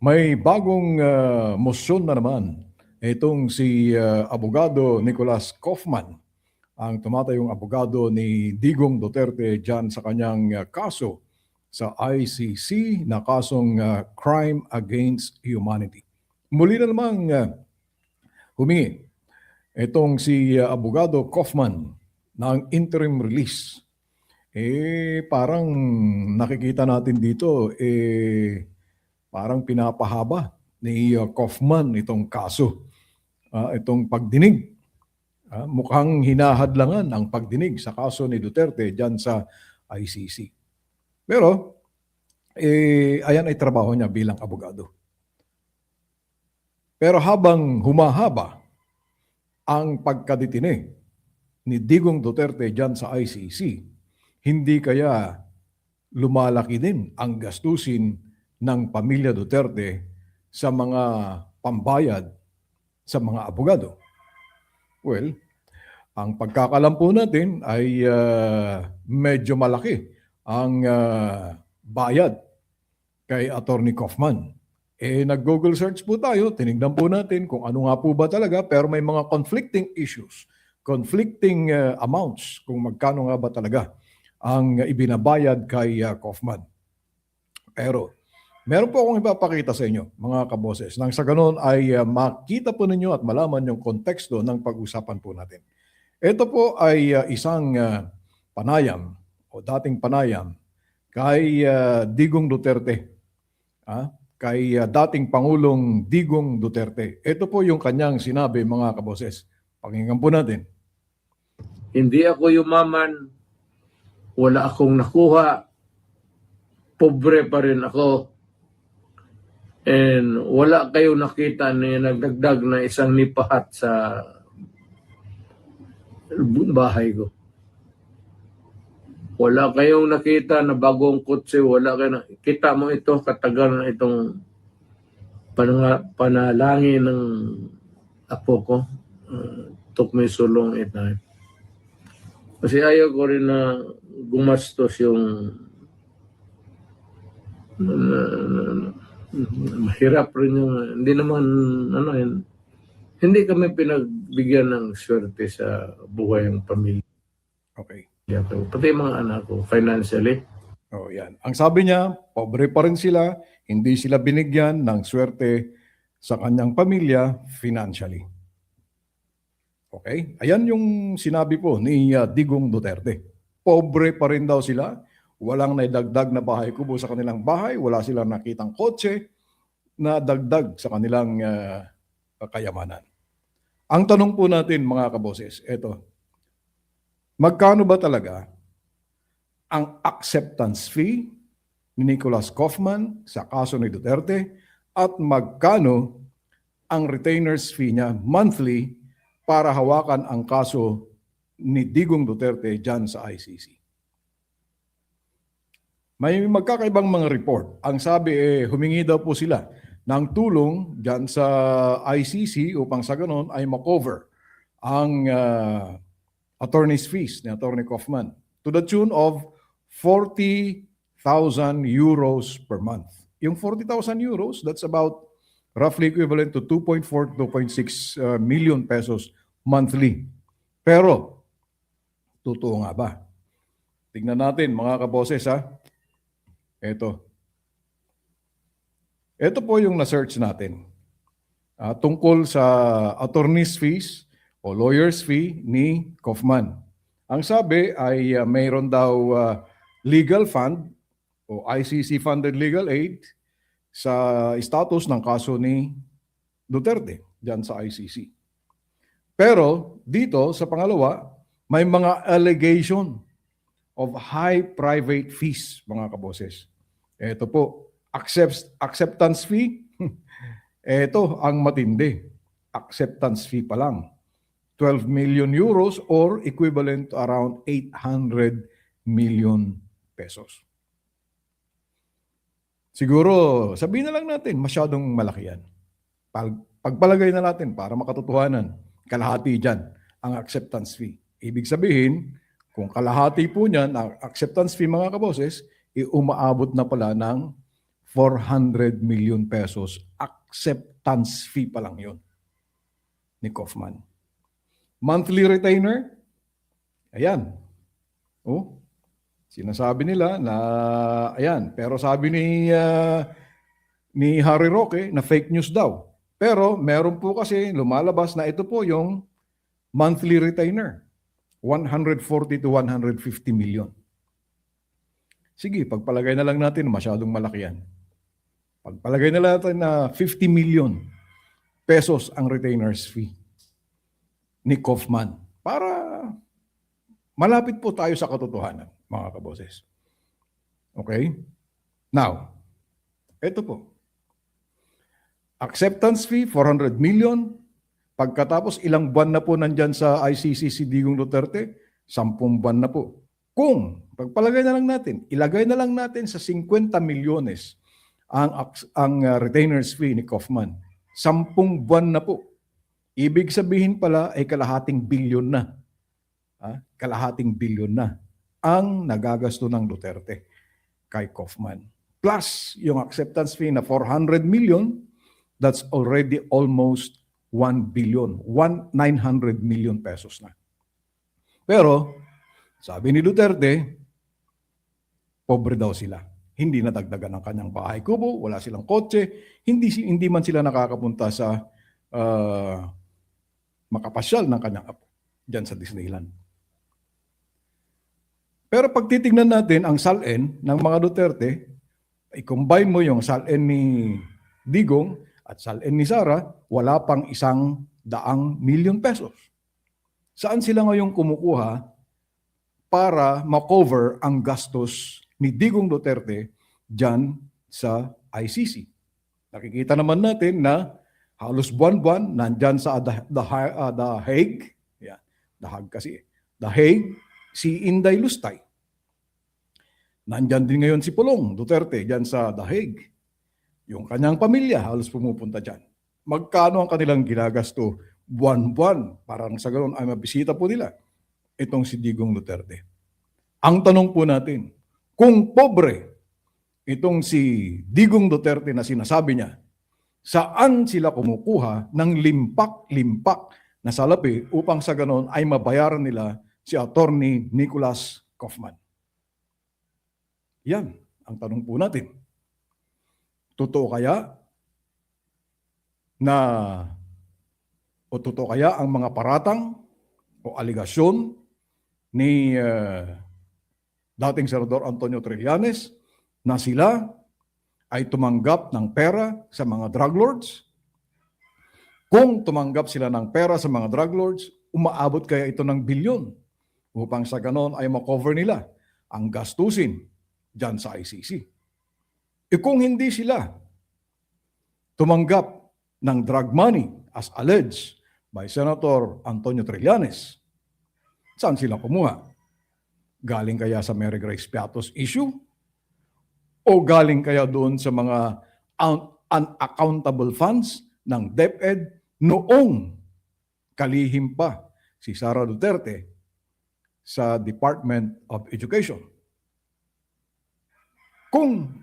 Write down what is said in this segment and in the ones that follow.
May bagong motion na naman. Itong si Abogado Nicolas Kaufman, ang tumatayong abogado ni Digong Duterte dyan sa kanyang kaso sa ICC na kasong Crime Against Humanity. Muli na namang humingi itong si Abogado Kaufman ng interim release. Parang nakikita natin dito, parang pinapahaba ni Kaufman itong kaso, itong pagdinig. Mukhang hinahadlangan ang pagdinig sa kaso ni Duterte dyan sa ICC. Pero, ayan ay trabaho niya bilang abogado. Pero habang humahaba ang pagkadetine ni Digong Duterte dyan sa ICC, hindi kaya lumalaki din ang gastusin ng pamilya Duterte sa mga pambayad sa mga abogado? Well, ang pagkakalam po natin ay medyo malaki ang bayad kay Attorney Kaufman. Nag-Google search po tayo, tinignan po natin kung ano nga po ba talaga, pero may mga conflicting issues, conflicting amounts kung magkano nga ba talaga ang ibinabayad kay Kaufman. Pero meron po akong ipapakita sa inyo, mga kaboses, nang sa ganon ay makita po ninyo at malaman yung konteksto ng pag-usapan po natin. Ito po ay isang panayam o dating panayam kay Digong Duterte. Kay dating Pangulong Digong Duterte. Ito po yung kanyang sinabi, mga kaboses. Pakinggan po natin. Hindi ako yumaman, wala akong nakuha, pobre pa rin ako. And wala kayo nakita na nagdagdag na isang nipahat sa bahay ko. Wala kayong nakita na bagong kutsi, wala kayo kita mo ito, katagal na itong panalangin ng apo ko. Took me so long at night. Kasi ayaw ko rin na gumastos yung mahirap rin yung hindi naman hindi kami pinagbigyan ng swerte sa buhay ng pamilya. Okay. Pati mga anak ko, financially. Yan. Ang sabi niya, pobre pa rin sila, hindi sila binigyan ng swerte sa kanyang pamilya financially. Okay? Ayan yung sinabi po ni Digong Duterte. Pobre pa rin daw sila, walang naidagdag na bahay kubo sa kanilang bahay, wala silang nakitang kotse na dagdag sa kanilang kayamanan. Ang tanong po natin, mga kaboses, eto, magkano ba talaga ang acceptance fee ni Nicolas Kaufman sa kaso ni Duterte at magkano ang retainers fee niya monthly para hawakan ang kaso ni Digong Duterte dyan sa ICC? May magkakaibang mga report. Ang sabi humingi daw po sila ng tulong dyan sa ICC upang sa ganon ay makover ang attorney's fees ni Attorney Kaufman to the tune of 40,000 euros per month. Yung 40,000 euros, that's about roughly equivalent to 2.4 to 2.6 million pesos monthly. Pero, totoo nga ba? Tingnan natin, mga kaboses, ha? Ito po yung na-search natin. Tungkol sa attorney's fees o lawyer's fee ni Kaufman. Ang sabi ay mayroon daw legal fund o ICC-funded legal aid sa status ng kaso ni Duterte dyan sa ICC. Pero dito sa pangalawa, may mga allegation of high private fees, mga kaboses. Ito po, acceptance fee. Ito ang matindi. Acceptance fee pa lang. 12 million euros or equivalent to around 800 million pesos. Siguro, sabihin na lang natin, masyadong malaki yan. Pagpalagay na natin para makatotohanan, kalahati dyan ang acceptance fee. Ibig sabihin, kung kalahati po niyan, ang acceptance fee, mga kaboses, umaabot na pala ng 400 million pesos acceptance fee pa lang yun ni Kaufman. Monthly retainer, ayan. Oh, sinasabi nila na, ayan, pero sabi ni Harry Roque na fake news daw. Pero meron po kasi lumalabas na ito po yung monthly retainer, 140 to 150 million. Sige, pagpalagay na lang natin, masyadong malaki yan. Pagpalagay na lang natin na 50 million pesos ang retainer's fee ni Kaufman para malapit po tayo sa katotohanan, mga kaboses. Okay? Now, ito po. Acceptance fee, 400 million. Pagkatapos, ilang buwan na po nandyan sa ICC si Digong Duterte? 10 buwan na po. Kung, pagpalagay na lang natin, ilagay na lang natin sa 50 milyones ang retainer's fee ni Kaufman. 10 buwan na po. Ibig sabihin pala ay kalahating bilyon na. Kalahating bilyon na ang nagagasto ng Duterte kay Kaufman. Plus, yung acceptance fee na 400 million, that's already almost 1 billion, 900 million pesos na. Pero, sabi ni Duterte, pobre daw sila. Hindi nadagdagan ang kanyang bahay kubo, wala silang kotse, hindi man sila nakakapunta sa makapasyal ng kanyang apo dyan sa Disneyland. Pero pag titignan natin ang SALN ng mga Duterte, i-combine mo yung SALN ni Digong at SALN ni Sara, wala pang 100 million pesos. Saan sila ngayon kumukuha para ma-cover ang gastos ni Digong Duterte dyan sa ICC? Nakikita naman natin na halos buwan-buwan nandyan sa The Hague, yeah, The Hague kasi, The Hague, si Inday Lustay. Nandyan din ngayon si Pulong Duterte dyan sa The Hague. Yung kanyang pamilya halos pumupunta dyan. Magkano ang kanilang ginagasto buwan-buwan? Parang sa ganoon ay mabisita po nila itong si Digong Duterte. Ang tanong po natin, kung pobre itong si Digong Duterte na sinasabi niya, saan sila kumukuha ng limpak-limpak na salapi upang sa ganoon ay mabayaran nila si Attorney Nicholas Kaufman? Yan ang tanong po natin. Totoo kaya ang mga paratang o aligasyon ni dating Senador Antonio Trillanes na sila ay tumanggap ng pera sa mga drug lords? Kung tumanggap sila ng pera sa mga drug lords, umaabot kaya ito ng bilyon upang sa ganon ay makover nila ang gastusin dyan sa ICC? E kung hindi sila tumanggap ng drug money as alleged by Senator Antonio Trillanes, saan sila kumuha? Galing kaya sa Mary Grace Piatos issue? O galing kaya doon sa mga unaccountable funds ng DepEd noong kalihim pa si Sara Duterte sa Department of Education? Kung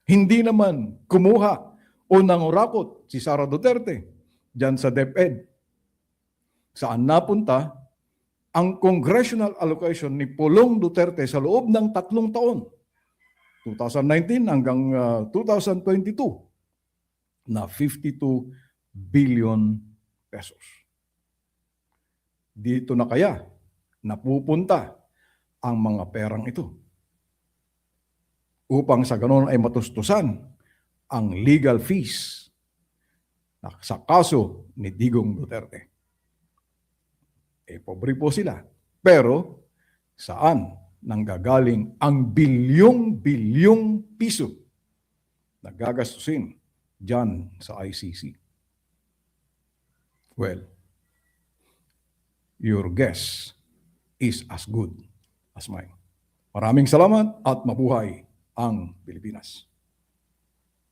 hindi naman kumuha o nangurakot si Sara Duterte dyan sa DepEd, saan napunta ang congressional allocation ni Pulong Duterte sa loob ng 3 taon, 2019 hanggang 2022, na 52 billion pesos. Dito na kaya napupunta ang mga perang ito upang sa ganoon ay matustusan ang legal fees sa kaso ni Digong Duterte? Pobre po sila. Pero saan nanggagaling ang bilyong-bilyong piso na gagastusin dyan sa ICC? Well, your guess is as good as mine. Maraming salamat at mabuhay ang Pilipinas.